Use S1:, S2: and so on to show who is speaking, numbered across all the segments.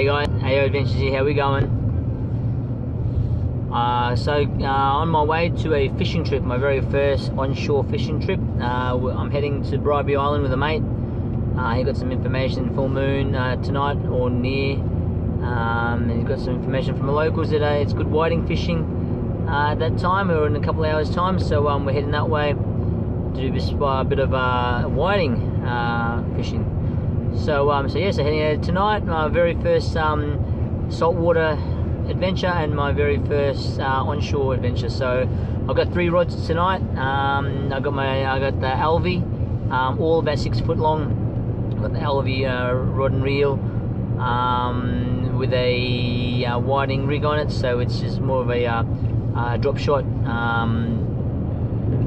S1: G'day guys, AO Adventures here, how we going? On my way to a fishing trip, my very first onshore fishing trip. I'm heading to Bribie Island with a mate. He got some information, full moon tonight or near. And he's got some information from the locals that it's good whiting fishing at that time, or in a couple of hours time. So we're heading that way to do a bit of whiting fishing. So heading out tonight, my very first saltwater adventure and my very first onshore adventure. So I've got 3 rods tonight. I got the Alvi, all about 6 foot long. I've got the Alvi rod and reel with a whiting rig on it, so it's just more of a drop shot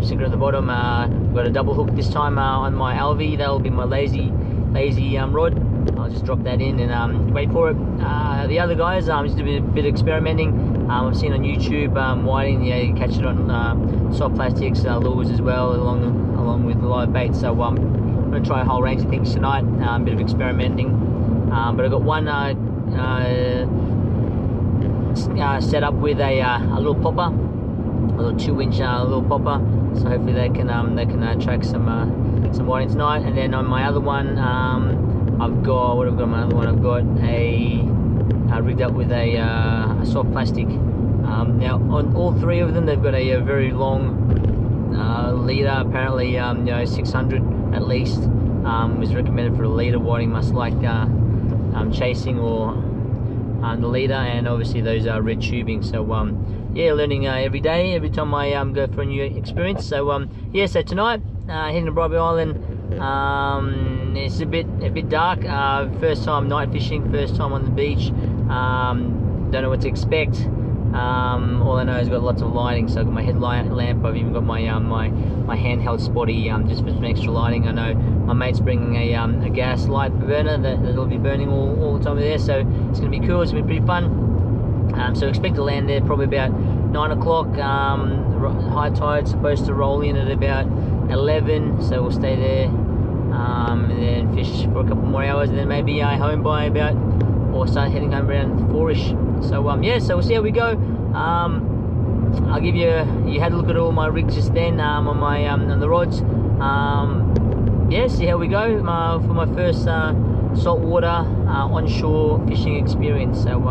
S1: sinker at the bottom. I've got a double hook this time on my Alvi. That'll be my lazy rod. I'll just drop that in and wait for it. The other guys, just a bit experimenting. I've seen on YouTube whiting, you catch it on soft plastics, lures as well, along with the live bait. So I'm going to try a whole range of things tonight. A bit of experimenting, but I've got one set up with a little popper, a little 2-inch little popper. So hopefully they can attract some whiting tonight. And then on my other one, I've got a rigged up with a soft plastic. Now on all 3 of them, they've got a very long leader. Apparently, 600 at least was recommended for a leader. Whiting must like chasing or the leader, and obviously those are red tubing. So learning every day, every time I go for a new experience. So so tonight heading to Bribie Island. It's a bit dark. First time night fishing, first time on the beach. Don't know what to expect. All I know is I've got lots of lighting. So I've got my headlight lamp. I've even got my my handheld spotty just for some extra lighting. I know my mate's bringing a gas light burner that'll be burning all the time there. So it's gonna be cool. It's gonna be pretty fun. So expect to land there probably about 9 o'clock. High tide's supposed to roll in at about 11, so we'll stay there and then fish for a couple more hours, and then maybe home by about, or start heading home around 4ish. So so we'll see how we go. I'll give you had a look at all my rigs just then on my on the rods. See how we go for my first saltwater onshore fishing experience. So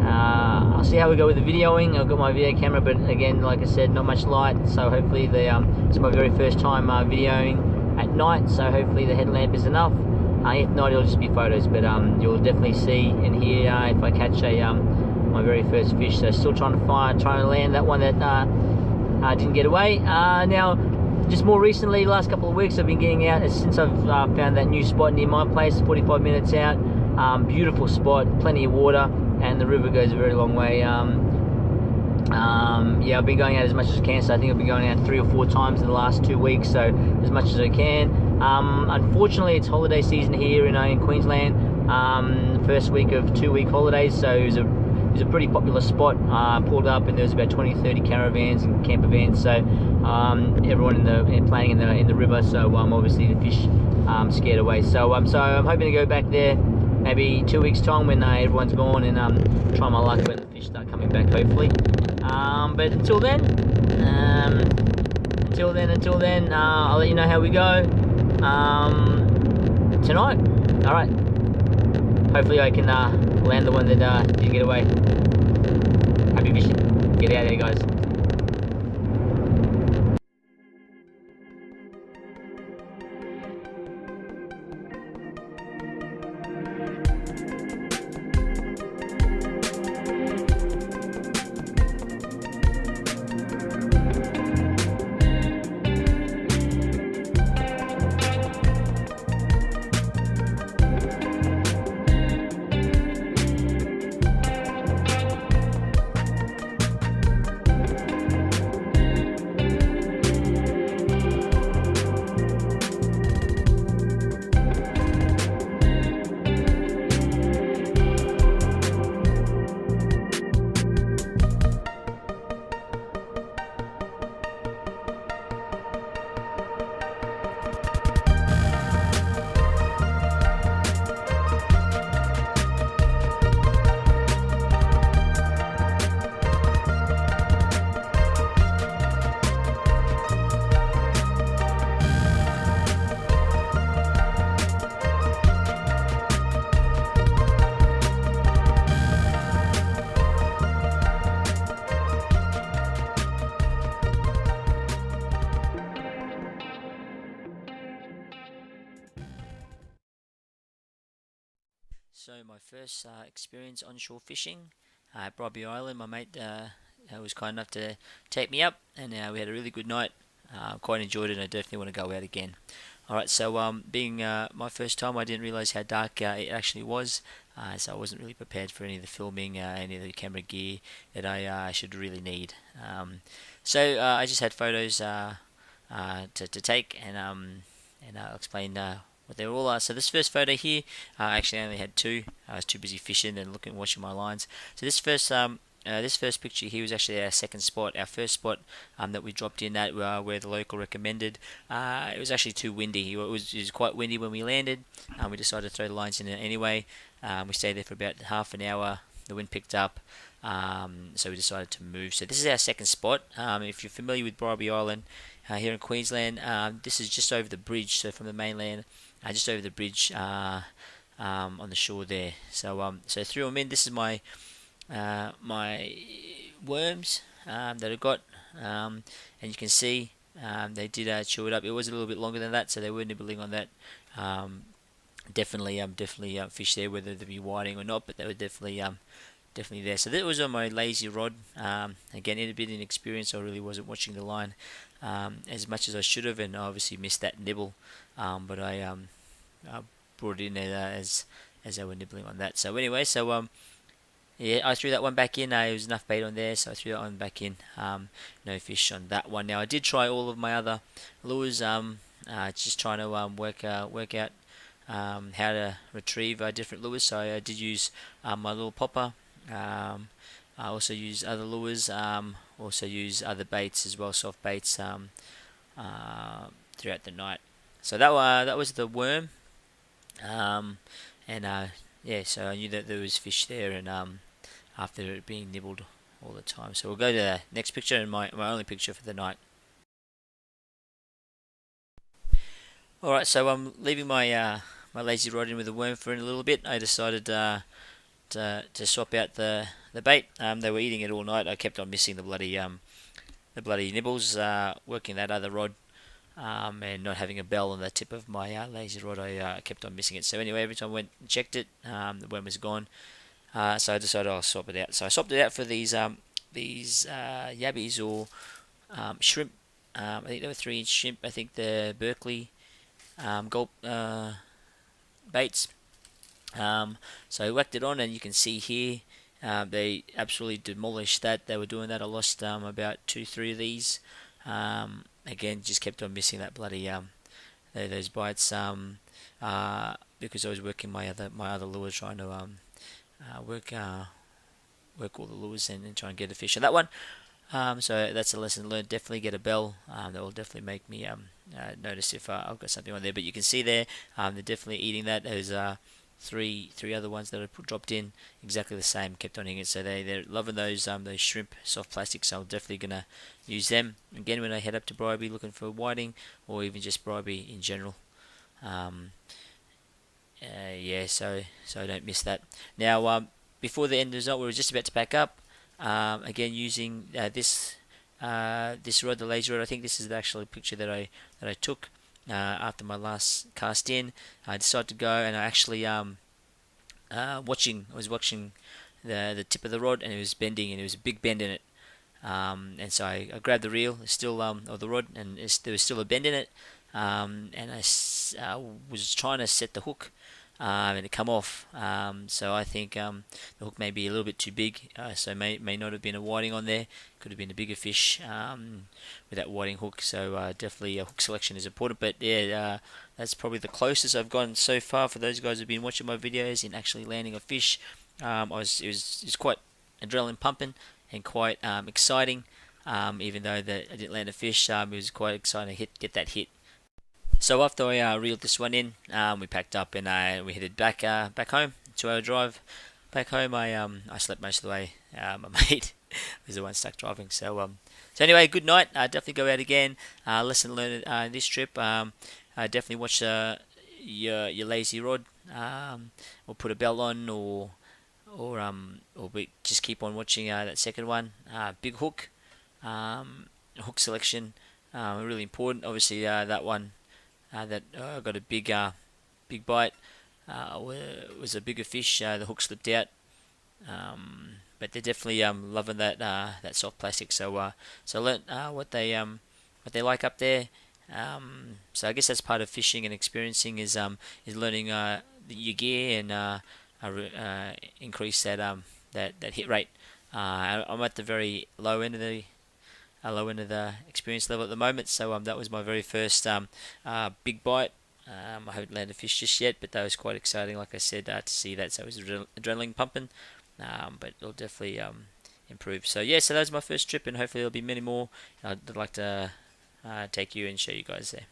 S1: I'll see how we go with the videoing. I've got my video camera, but again, like I said, not much light, so hopefully it's my very first time videoing at night, so hopefully the headlamp is enough. If not, it'll just be photos, but you'll definitely see and hear if I catch my very first fish. So still trying to land that one that didn't get away. Now, just more recently, last couple of weeks, I've been getting out since I've found that new spot near my place, 45 minutes out. Beautiful spot, plenty of water, and the river goes a very long way. I've been going out as much as I can, so I think I've been going out 3 or 4 times in the last 2 weeks, so as much as I can. Unfortunately, it's holiday season here in Queensland, first week of 2-week holidays, so it was a pretty popular spot. Pulled up and there was about 20-30 caravans and camper vans, so everyone playing in the river, so obviously the fish scared away. So I'm hoping to go back there maybe 2 weeks time when everyone's gone, and try my luck when the fish start coming back, hopefully. But until then, I'll let you know how we go tonight. All right. Hopefully I can land the one that didn't get away. Happy fishing. Get out there, guys. So my first experience onshore fishing at Bribie Island, my mate was kind enough to take me up, and we had a really good night. Quite enjoyed it, and I definitely want to go out again. Alright, so being my first time, I didn't realise how dark it actually was, so I wasn't really prepared for any of the filming, any of the camera gear that I should really need. So I just had photos to take, and I'll explain what they all are. So this first photo here, actually I only had two. I was too busy fishing and watching my lines. So this first picture here was actually our second spot, our first spot that we dropped in at where the local recommended. It was actually too windy. It was quite windy when we landed. We decided to throw the lines in anyway. We stayed there for about half an hour. The wind picked up, so we decided to move. So this is our second spot. If you're familiar with Bribie Island here in Queensland, this is just over the bridge. So from the mainland, just over the bridge on the shore there. So threw them in. This is my my worms that I got, and you can see they did chew it up. It was a little bit longer than that, so they were nibbling on that. Definitely fish there, whether they be whiting or not, but they were definitely there. So that was on my lazy rod. Again, a bit inexperienced. I really wasn't watching the line as much as I should have, and I obviously missed that nibble. But I brought it in as they were nibbling on that. So anyway, yeah, I threw that one back in. There was enough bait on there, so I threw that one back in. No fish on that one. Now I did try all of my other lures. Just trying to work out how to retrieve different lures. So I did use my little popper. I also use other lures. Also use other baits as well, soft baits throughout the night. So that was the worm. Yeah, so I knew that there was fish there, and after it being nibbled all the time. So we'll go to the next picture, and my only picture for the night. Alright, so I'm leaving my my lazy rod in with the worm for in a little bit. I decided to swap out the bait. They were eating it all night. I kept on missing the bloody nibbles, working that other rod, and not having a bell on the tip of my lazy rod. I kept on missing it. So anyway, every time I went and checked it, the worm was gone. So I decided I'll swap it out. So I swapped it out for these yabbies or shrimp. I think they were 3-inch shrimp. I think the Berkeley gulp baits. So I whacked it on, and you can see here they absolutely demolished that. They were doing that. I lost about 2-3 of these. Again, just kept on missing that bloody those bites because I was working my other lures, trying to work all the lures and try and get a fish on that one. So that's a lesson learned. Definitely get a bell. That will definitely make me notice if I've got something on there. But you can see there, they're definitely eating that. There's three other ones that I dropped in, exactly the same. Kept on eating it. So they're loving those shrimp soft plastics. So I'm definitely gonna use them again when I head up to Bribie looking for whiting, or even just Bribie in general. Yeah, so I don't miss that. Now, before the end result, we were just about to pack up. Again, using this rod, the laser rod. I think this is the actual picture that I took after my last cast in. I decided to go, and I actually was watching the tip of the rod, and it was bending, and there was a big bend in it. And so I grabbed the reel, still or the rod, and there was still a bend in it. And I was trying to set the hook, and it come off. So I think the hook may be a little bit too big, so may not have been a whiting on there. Could have been a bigger fish with that whiting hook. So definitely hook selection is important. But yeah, that's probably the closest I've gotten so far for those guys who've been watching my videos in actually landing a fish. It was quite adrenaline pumping and quite exciting. Even though that I didn't land a fish, it was quite exciting to get that hit. So after I reeled this one in, we packed up and we headed back home. 2-hour drive back home. I slept most of the way. My mate was the one stuck driving. So anyway, good night. Definitely go out again. Lesson learned this trip. Definitely watch your lazy rod, or put a belt on, or just keep on watching that second one. Big hook, hook selection, really important. Obviously, that one. That got a big bite.
S2: was a bigger fish. The hook slipped out. But they're definitely loving that soft plastic. So I learnt what they like up there. So I guess that's part of fishing and experiencing is learning your gear and increase that hit rate. I'm at the very low end of the experience level at the moment. So that was my very first big bite. I haven't landed a fish just yet, but that was quite exciting. Like I said, to see that, so it was adrenaline pumping. But it'll definitely improve. So yeah, so that was my first trip, and hopefully there'll be many more. I'd like to take you and show you guys there.